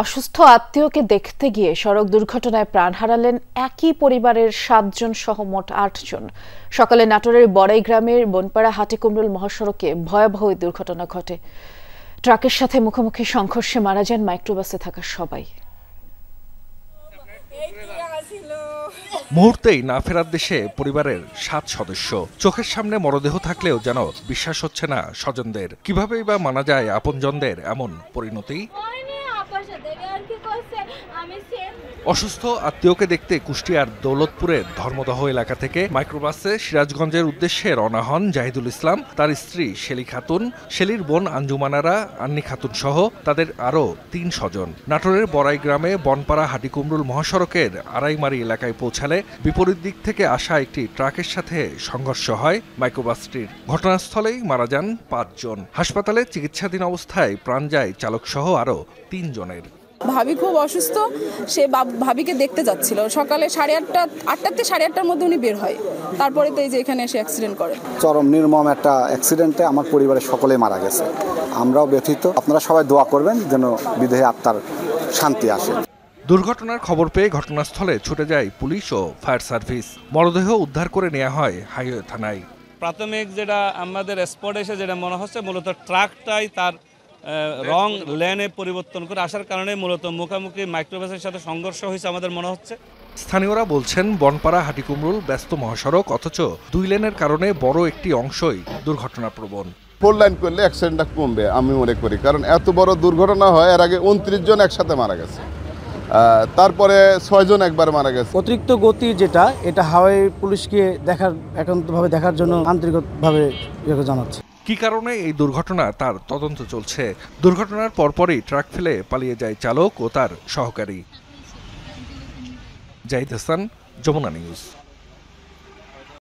অসুস্থ আত্মীয়কে দেখতে গিয়ে সড়ক দুর্ঘটনায় প্রাণ হারালেন একই পরিবারের 7 জন সহ মোট 8 জন। সকালে নাটোরের বড়াই গ্রামের বনপাড়া হাটিকুমরুল মহাসড়কে ভয়াবহ এই দুর্ঘটনা ঘটে। ট্রাকের সাথে মুখোমুখি সংঘর্ষে মারা যান মাইক্রোবাসে থাকা সবাই। মুহূর্তেই না ফেরার দেশে পরিবারের 7 সদস্য। চোখের সামনে মরদেহ থাকলেও যেন বিশ্বাস হচ্ছে না স্বজনদের। কিভাবেই বা মানা যায় আপনজনদের এমন পরিণতি। অসুস্থ আত্মীয়কে দেখতে কুষ্টিয়ার দৌলতপুরের ধর্মদহ এলাকা থেকে মাইক্রোবাসে সিরাজগঞ্জের উদ্দেশ্যে রওনা হন জাহিদুল ইসলাম, তার স্ত্রী শেলী খাতুন, শেলীর বোন আঞ্জুমানারা, আন্নি খাতুন সহ তাদের আরও 3 স্বজন। নাটোরের বড়াই গ্রামে বনপাড়া হাটিকুমরুল মহাসড়কের আড়াইমারি এলাকায় পৌঁছালে বিপরীত দিক থেকে আসা একটি ট্রাকের সাথে সংঘর্ষ হয় মাইক্রোবাসটির। ঘটনাস্থলেই মারা যান 5 জন। হাসপাতালে চিকিৎসাধীন অবস্থায় প্রাণ যায় চালক সহ আরও 3 জনের। ভাবি খুব অসুস্থ, সে ভাবিকে দেখতে যাচ্ছিল সকালে 8:30 থেকে 8:30টার মধ্যে উনি বের হয়। তারপরে তো এই যে এখানে এসে অ্যাক্সিডেন্ট করে। চরম নির্মম একটা অ্যাক্সিডেন্টে আমার পরিবারের সকলেই মারা গেছে। আমরাও ব্যথিত। আপনারা সবাই দোয়া করবেন যেন বিদেহী আত্মার শান্তি আসে। দুর্ঘটনার খবর পেয়ে ঘটনাস্থলে ছুটে যায় পুলিশ ও ফায়ার সার্ভিস। মরদেহ উদ্ধার করে নেওয়া হয় হাইওয়ে থানায়। প্রাথমিক যেটা আমাদের স্পটে এসে যেটা মনে হচ্ছে মূলত ট্রাকটাই তার রং লেনে পরিবর্তন করে আসার কারণে মূলত মুখোমুখি মাইক্রোবাসের সাথে সংঘর্ষ হয়েছে আমাদের মনে হচ্ছে। স্থানীয়রা বলছেন বনপাড়া হাটিকুমরুল ব্যস্ত মহাসড়ক, অথচ 2 লেনের কারণে বড় একটি অংশই দুর্ঘটনাপ্রবণ। 4 লাইন করলে অ্যাক্সিডেন্টটা কমবে আমি মনে করি, কারণ এত বড় দুর্ঘটনা হয়। এর আগে 29 জন একসাথে মারা গেছে, তারপরে 6 জন একবার মারা গেছে। অতিরিক্ত গতি যেটা, এটা হাওয়াই পুলিশকে একান্তভাবে দেখার জন্য আন্তরিকভাবে জানাচ্ছে। কি কারণে এই দুর্ঘটনা তার তদন্ত চলছে। দুর্ঘটনার পরপরই ট্রাক ফেলে পালিয়ে যায় চালক ও তার সহকারী। জাহিদ হাসান, যমুনা নিউজ।